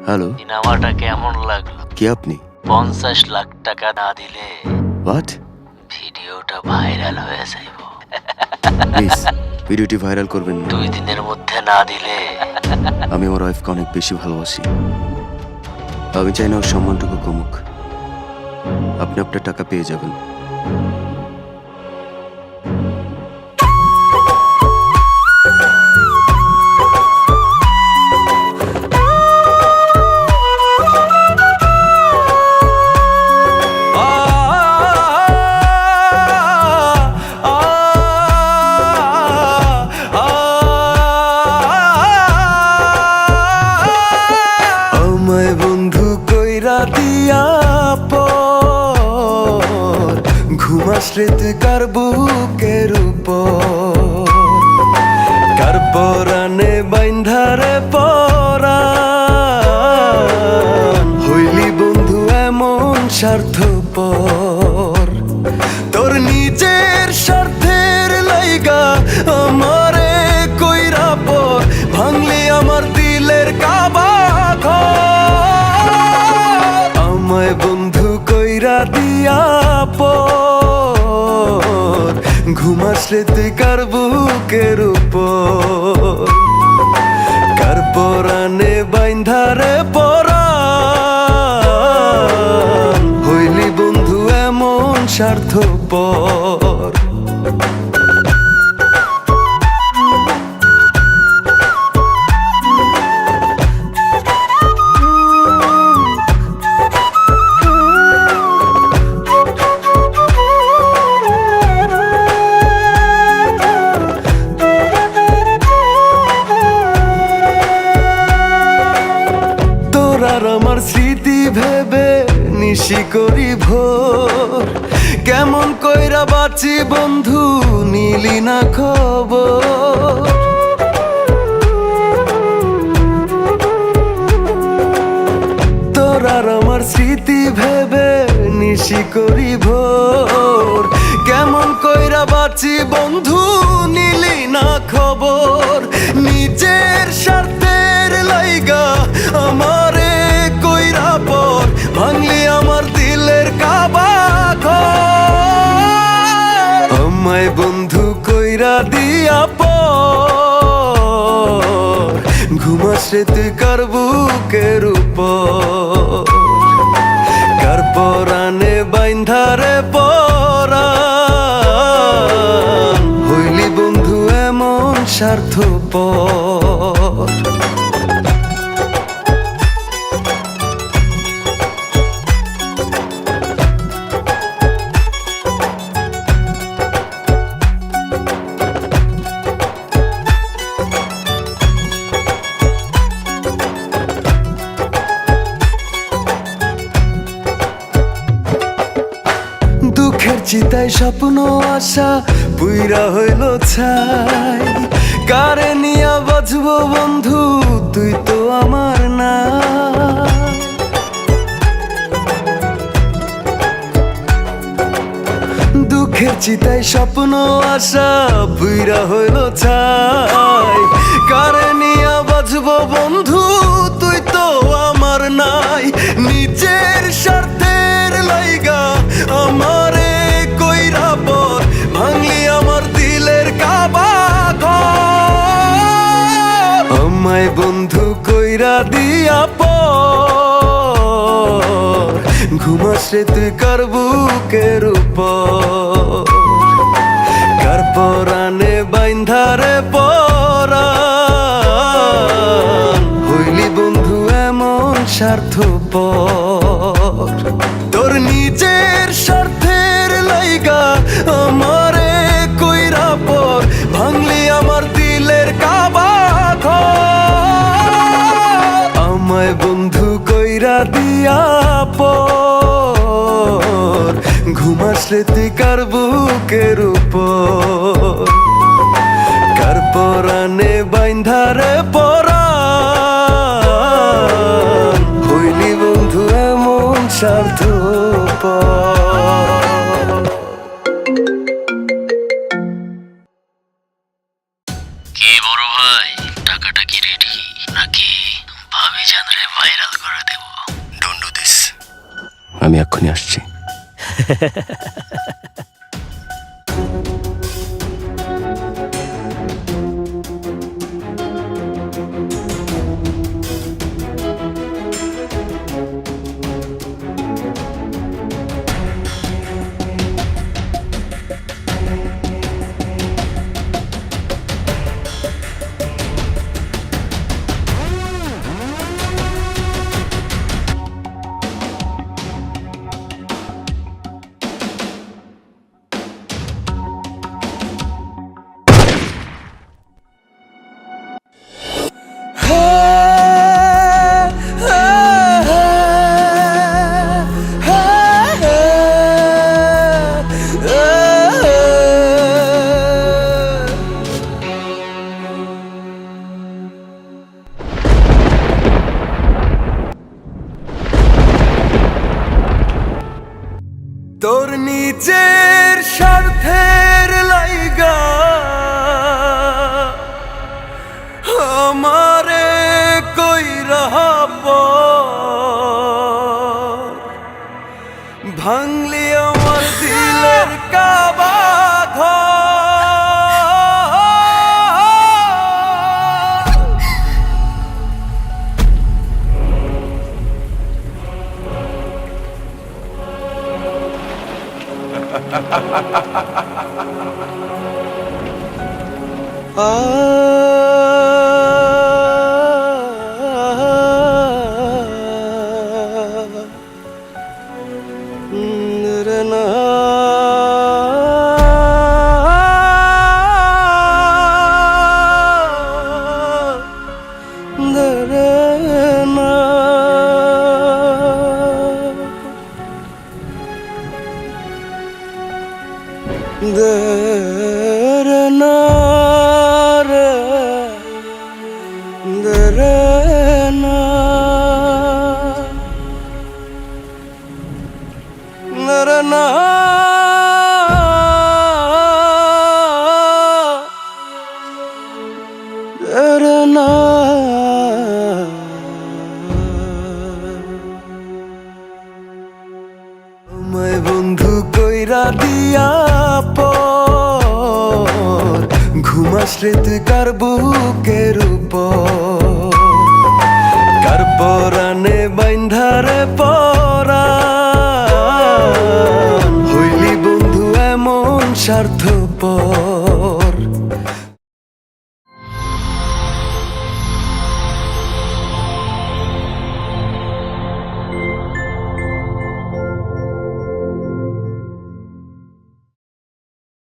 Hello, সিনেমাটা কেমন লাগলো? কে আপনি? 50 লাখ টাকা না দিলে হোয়াট? ভিডিওটা ভাইরাল হয়ে যাইব। প্লিজ ভিডিওটি ভাইরাল করবেন না। 2 দিনের মধ্যে না দিলে আমি আমার ওয়াইফকে অনেক বেশি ভালোবাসি। আমি চাই না ওর সম্মানটুকু কমুক। আপনি আপনার টাকা পেয়ে যাবেন। আমায় বন্ধু কইরা দিয়া পর ঘুমাসলে তুই কার বুকের উপর, কার পরানে বাইন্ধারে পরাণ হইলি বন্ধু এমন স্বার্থপর। তোর নিজের স্বার্থের লাইগা আমারে কইরা পর ভাঙলি আমার দিলের কাবা ঘর। আমায় বন্ধু কইরা দিয়া পর ঘুমাসলে তুই কার বুকের উপর, কার পরানে বাইন্ধারে পরাণ হইলি বন্ধু এমন স্বার্থপর। আর আমার স্মৃতি ভেবে নিশি করি ভোর, কেমন কইরা বাঁচি বন্ধু নিলি না খবর। তোর আর আমার স্মৃতি ভেবে নিশি করি ভোর, কেমন কইরা বাঁচি বন্ধু নিলি না খবর। নিজের স্বার্থের লাইগা আমারে কইরা পর ভাঙলি আমার দিলের কাবা ঘর। আমায় বন্ধু কইরা দিয়া পর ঘুমাসে তুই কার বুকের উপর, কার পরানে বাইন্ধারে পরাণ হইলি বন্ধু এমন স্বার্থপর। দুঃখের চিতায় স্বপ্ন আশা পুইরা হইল ছাই, কারে নিয়া বাঁচবো বন্ধু তুই তো আমার না। দুঃখের চিতায় স্বপ্ন আশা পুইরা হইল ছাই, কারে নিয়া বাঁচবো বন্ধু তুই তো আমার নাই। নিজের স্বার্থের লাইগা আমারে কইরা পর ভাঙলি আমার দিলের কাবা ঘর। আমায় বন্ধু কইরা দিয়া পর ঘুমাসে তুই কার বুকের উপর, কার পরানে বাইন্ধারে পরাণ হইলি বন্ধু এমন স্বার্থপর। তোর নিজের স্বার্থের লাইগা আমারে কইরা পর ভাঙলি আমার দিলের কাবা ঘর। আমায় বন্ধু কইরা দিয়া পর ঘুমাসলে তুই কার বুকের উপর, কার পরানে বাইন্ধারে পরাণ হইলি বন্ধু এমন স্বার্থপর। এক্ষুনি আসছি। তোর নিজের স্বার্থের লাইগা আমারে কইরা ভাঙলি আমার দিলের কাবা ঘর। আমায় বন্ধু কইরা দিয়া পর ঘুমাসরে তুই কার বুকের উপর, কার পরানে বাইন্ধারে পরাণ হইলি বন্ধু এমন স্বার্থপর।